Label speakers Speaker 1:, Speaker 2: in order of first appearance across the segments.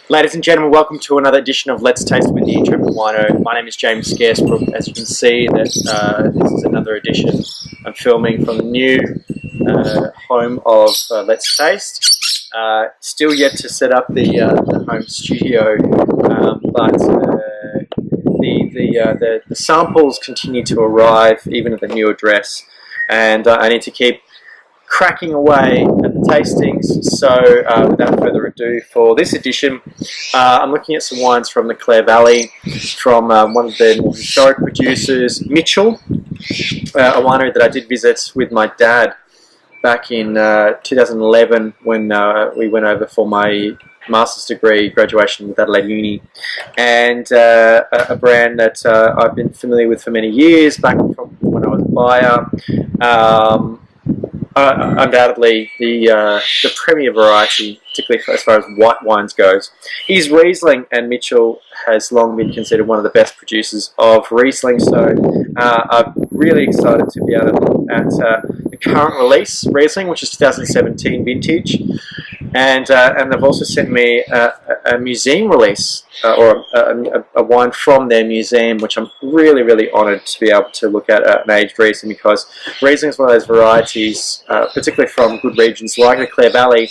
Speaker 1: Ladies and gentlemen, welcome to another edition of Let's Taste with the Intrepid Wino. My name is James Scaresbrook. As you can see, this is another edition I'm filming from the new home of Let's Taste. Still yet to set up the home studio, but the samples continue to arrive even at the new address, and I need to keep cracking away at the tastings. So without further ado, for this edition I'm looking at some wines from the Clare Valley, from one of the more historic producers, Mitchell, a winery that I did visit with my dad back in 2011 when we went over for my master's degree graduation with Adelaide Uni, and a brand that I've been familiar with for many years, back from when I was a buyer. Undoubtedly the premier variety, particularly as far as white wines goes, is Riesling, and Mitchell has long been considered one of the best producers of Riesling. So I'm really excited to be able to look at the current release Riesling, which is 2017 vintage, and they've also sent me a museum release, or a wine from their museum, which I'm really honoured to be able to look at an aged Riesling, because Riesling is one of those varieties, particularly from good regions like the Clare Valley,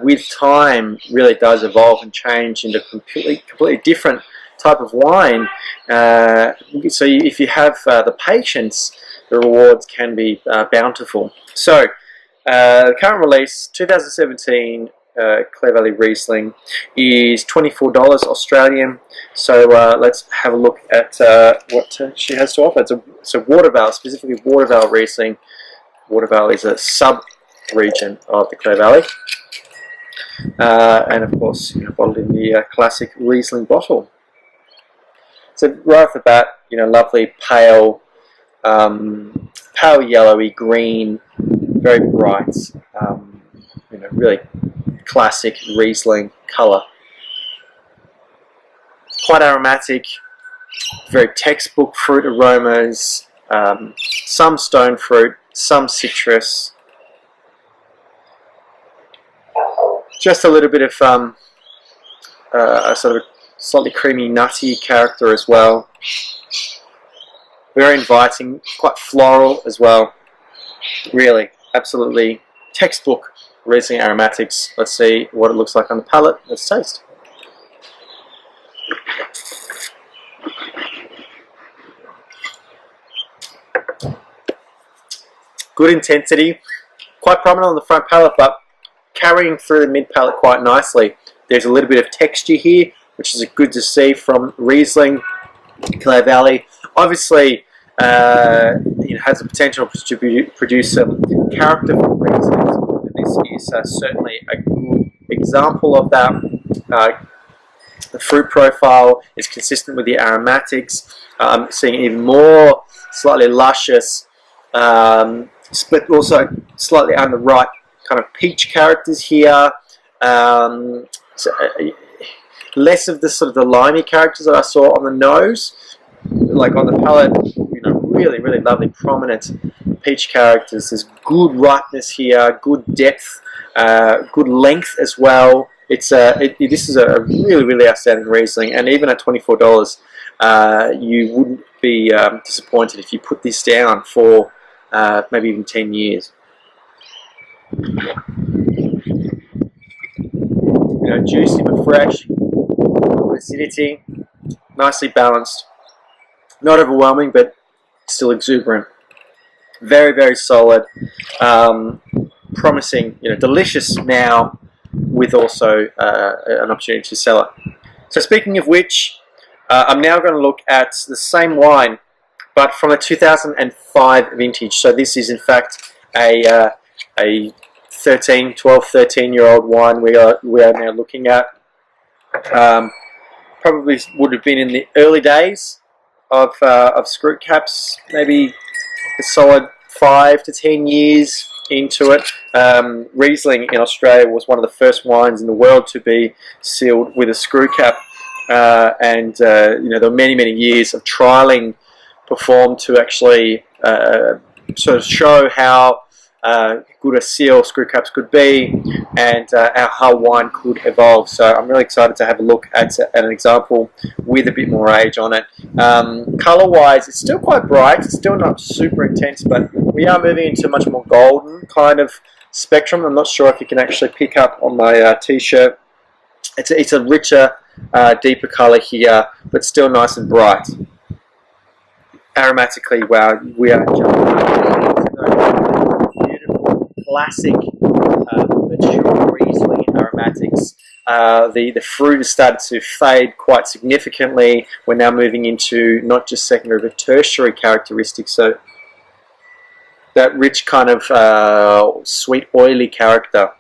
Speaker 1: with time really does evolve and change into completely different type of wine. So if you have the patience, the rewards can be bountiful. So the current release, 2017 Clare Valley Riesling, is $24 Australian. So let's have a look at what she has to offer. It's a Watervale, specifically Watervale Riesling. Watervale is a sub-region of the Clare Valley, and of course, bottled in the classic Riesling bottle. So right off the bat, lovely pale yellowy green, very bright, really classic Riesling colour. Quite aromatic, very textbook fruit aromas, some stone fruit, some citrus, just a little bit of a sort of slightly creamy, nutty character as well. Very inviting, quite floral as well. Really, absolutely textbook Riesling aromatics. Let's see what it looks like on the palate. Let's taste. Good intensity, quite prominent on the front palate, but carrying through the mid palate quite nicely. There's a little bit of texture here, which is good to see from Riesling, Clare Valley. Obviously, has the potential to produce some character from Riesling. This is certainly a good example of that. The fruit profile is consistent with the aromatics. I'm seeing even more slightly luscious, but also slightly underripe kind of peach characters here. Less of the sort of the limey characters that I saw on the nose, like on the palate. Really lovely prominent peach characters. There's good ripeness here, good depth, good length as well. This is a really outstanding Riesling, and even at $24, you wouldn't be disappointed if you put this down for maybe even 10 years. Juicy but fresh, good acidity, nicely balanced, not overwhelming but still exuberant. Very solid, promising, delicious now, with also an opportunity to sell it. So speaking of which, I'm now going to look at the same wine, but from a 2005 vintage. So this is in fact a 12-13-year-old wine we are now looking at. Probably would have been in the early days of screw caps, maybe a solid 5 to 10 years into it. Riesling in Australia was one of the first wines in the world to be sealed with a screw cap, and there were many years of trialling performed to actually sort of show how good a seal screw caps could be, and how wine could evolve. So I'm really excited to have a look at an example with a bit more age on it. Color wise, it's still quite bright, it's still not super intense, but we are moving into a much more golden kind of spectrum. I'm not sure if you can actually pick up on my t-shirt. It's a richer, deeper color here, but still nice and bright. Aromatically, wow, we are jumping into those beautiful, classic, mature Riesling aromatics. The fruit has started to fade quite significantly. We're now moving into not just secondary but tertiary characteristics. So that rich kind of sweet, oily character.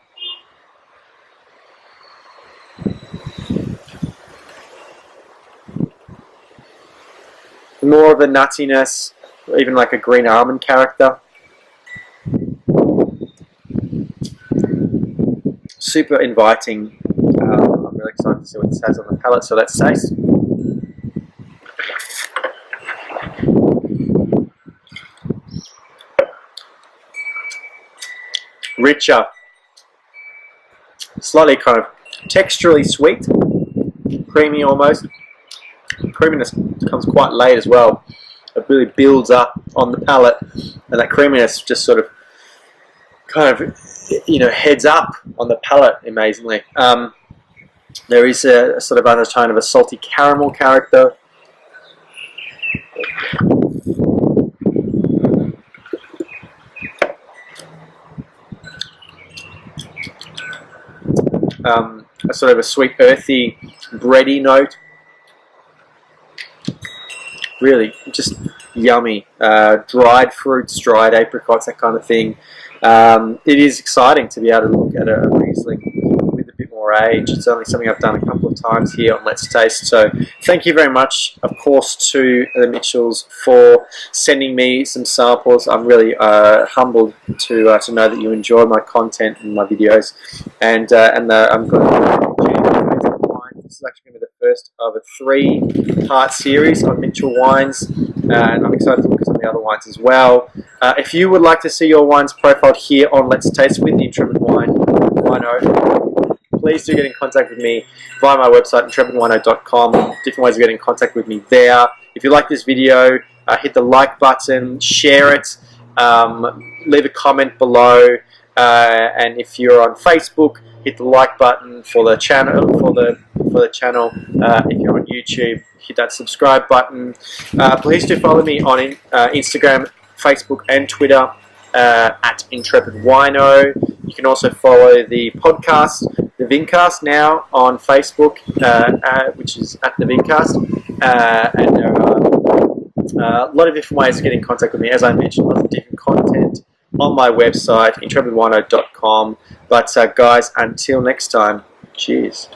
Speaker 1: More of a nuttiness, even like a green almond character. Super inviting. I'm really excited to see what this has on the palate, so let's taste. Richer, slightly kind of texturally sweet, creamy almost. Creaminess comes quite late as well. It really builds up on the palate, and that creaminess just sort of kind of, you know, heads up on the palate amazingly. There is a sort of undertone of a salty caramel character. A sort of a sweet, earthy, bready note. Really, just yummy. Dried fruits, dried apricots, that kind of thing. It is exciting to be able to look at a Riesling with a bit more age. It's only something I've done a couple of times here on Let's Taste. So thank you very much, of course, to the Mitchells for sending me some samples. I'm really humbled to know that you enjoy my content and my videos. And I'm going to this is actually going to be the first of a 3-part series on Mitchell wines, and I'm excited to look at some of the other wines as well. If you would like to see your wines profiled here on Let's Taste with the Intrepid Wino, please do get in contact with me via my website, intrepidwino.com. Different ways of getting in contact with me there. If you like this video, hit the like button, share it, leave a comment below, and if you're on Facebook, hit the like button for the channel. If you're on YouTube, hit that subscribe button. Please do follow me on Instagram, Facebook, and Twitter at Intrepid Wino. You can also follow the podcast, the Vincast, now on Facebook, which is at the Vincast. And there are a lot of different ways to get in contact with me. As I mentioned, lots of different content on my website, intrepidwino.com. But guys, until next time, cheers.